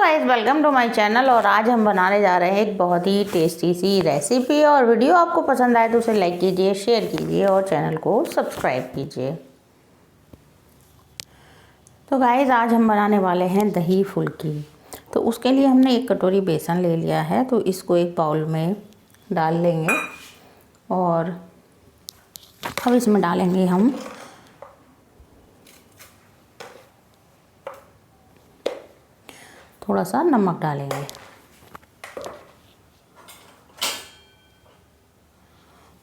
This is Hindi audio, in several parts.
Guys, welcome to my channel. और आज हम बनाने जा रहे हैं एक बहुत ही टेस्टी सी रेसिपी। और वीडियो आपको पसंद आए तो उसे लाइक कीजिए, शेयर कीजिए और चैनल को सब्सक्राइब कीजिए। तो गाइस, आज हम बनाने वाले हैं दही फुल्की। तो उसके लिए हमने 1 कटोरी बेसन ले लिया है, तो इसको एक बाउल में डाल लेंगे। और अब इसमें डालेंगे हम थोड़ा सा नमक डालेंगे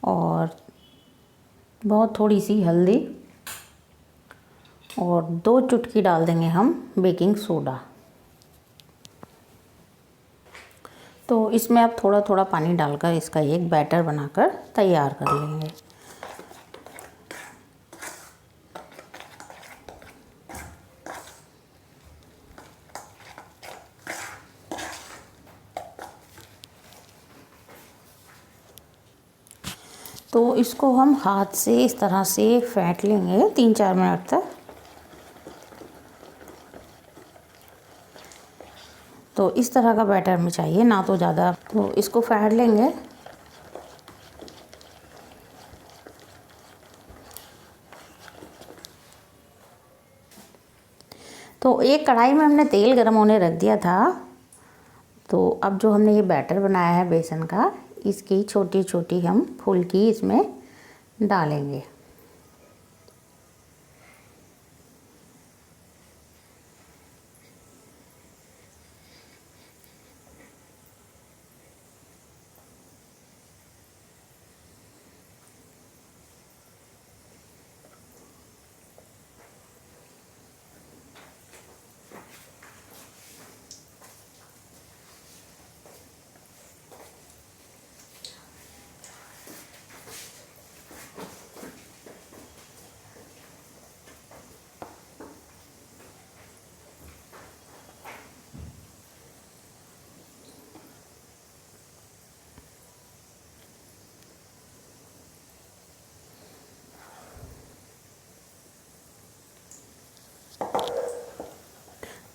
और बहुत थोड़ी सी हल्दी और 2 चुटकी डाल देंगे हम बेकिंग सोडा। तो इसमें अब थोड़ा थोड़ा पानी डालकर इसका एक बैटर बनाकर तैयार कर लेंगे। तो इसको हम हाथ से इस तरह से फेंट लेंगे 3-4 मिनट तक। तो इस तरह का बैटर हमें चाहिए, ना तो ज़्यादा। तो इसको फेंट लेंगे। तो एक कढ़ाई में हमने तेल गरम होने रख दिया था। तो अब जो हमने ये बैटर बनाया है बेसन का, इसकी छोटी छोटी हम फुल्की इसमें डालेंगे।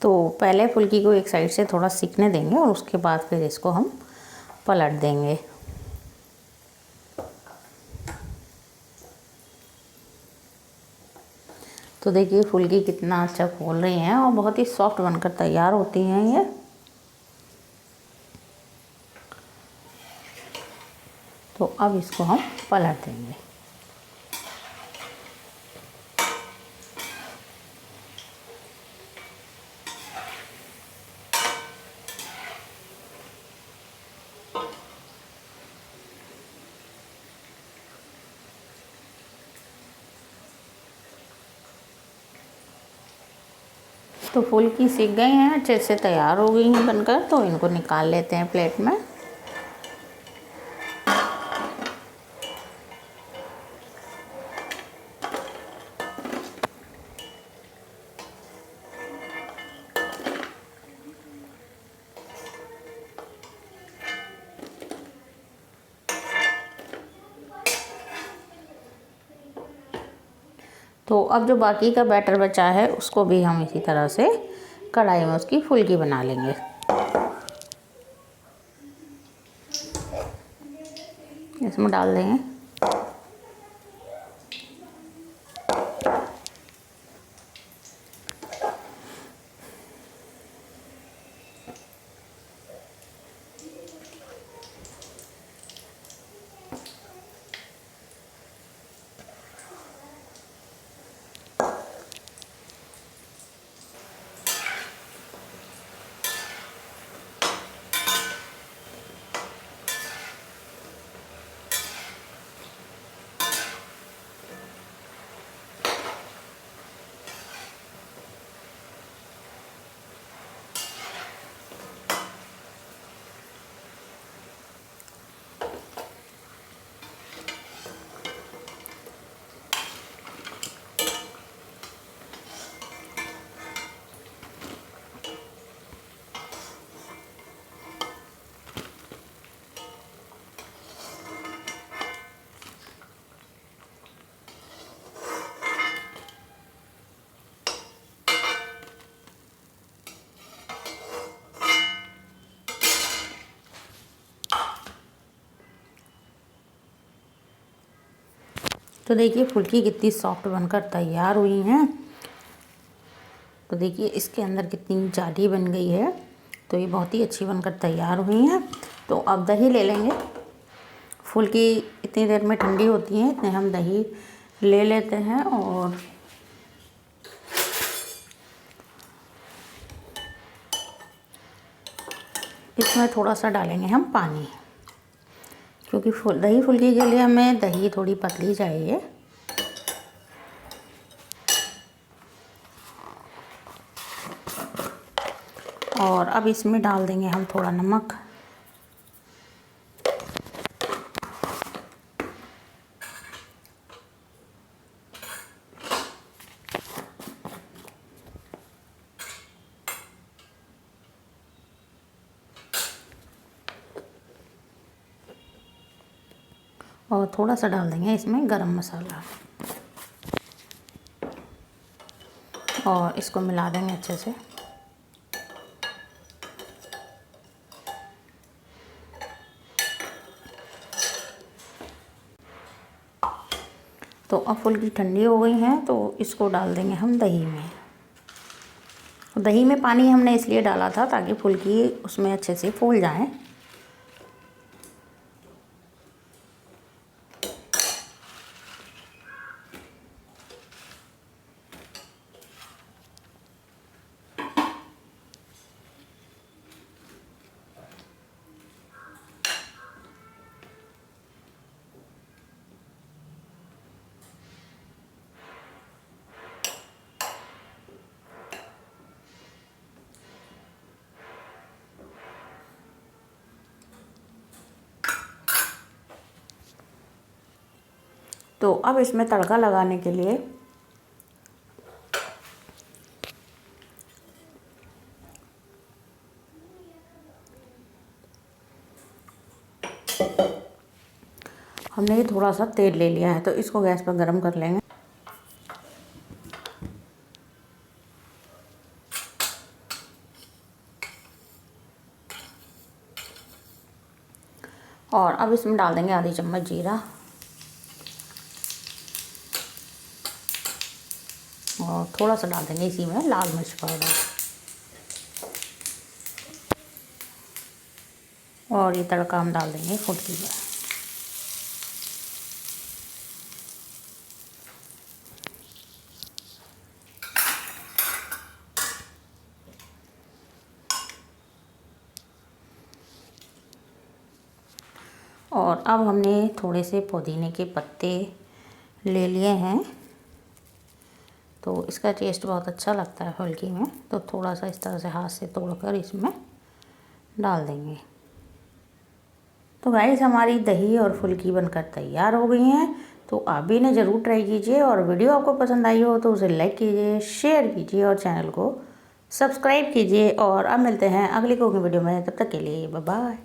तो पहले फुल्की को एक साइड से थोड़ा सिकने देंगे और उसके बाद फिर इसको हम पलट देंगे। तो देखिए फुल्की कितना अच्छा फूल रही हैं और बहुत ही सॉफ्ट बनकर तैयार होती हैं ये। तो अब इसको हम पलट देंगे। तो फुल्की सीख गई हैं, अच्छे से तैयार हो गई हैं बनकर। तो इनको निकाल लेते हैं प्लेट में। तो अब जो बाकी का बैटर बचा है उसको भी हम इसी तरह से कढ़ाई में उसकी फुल्की बना लेंगे। इसमें डाल देंगे। तो देखिए फुल्की कितनी सॉफ्ट बनकर तैयार हुई हैं। तो देखिए इसके अंदर कितनी जाली बन गई है। तो ये बहुत ही अच्छी बनकर तैयार हुई हैं। तो अब दही ले लेंगे। फुल्की इतनी देर में ठंडी होती है, इतने हम दही ले लेते हैं और इसमें थोड़ा सा डालेंगे हम पानी, क्योंकि दही फुल्की के लिए हमें दही थोड़ी पतली चाहिए। और अब इसमें डाल देंगे हम थोड़ा नमक। और थोड़ा सा डाल देंगे इसमें गरम मसाला और इसको मिला देंगे अच्छे से। तो अब फुल्की ठंडी हो गई हैं, तो इसको डाल देंगे हम दही में। दही में पानी हमने इसलिए डाला था ताकि फुल्की उसमें अच्छे से फूल जाए। तो अब इसमें तड़का लगाने के लिए हमने ये थोड़ा सा तेल ले लिया है, तो इसको गैस पर गरम कर लेंगे। और अब इसमें डाल देंगे आधी चम्मच जीरा और थोड़ा सा डाल देंगे इसी में लाल मिर्च पाउडर। और ये तड़का हम डाल देंगे फुल्की में। और अब हमने थोड़े से पुदीने के पत्ते ले लिए हैं, तो इसका टेस्ट बहुत अच्छा लगता है फुल्की में। तो थोड़ा सा इस तरह से हाथ से तोड़कर इसमें डाल देंगे। तो गाइस हमारी दही और फुल्की बनकर तैयार हो गई हैं। तो आप भी इन्हें ज़रूर ट्राई कीजिए और वीडियो आपको पसंद आई हो तो उसे लाइक कीजिए, शेयर कीजिए और चैनल को सब्सक्राइब कीजिए। और अब मिलते हैं अगली कुकिंग वीडियो में, तब तक के लिए बाय बाय।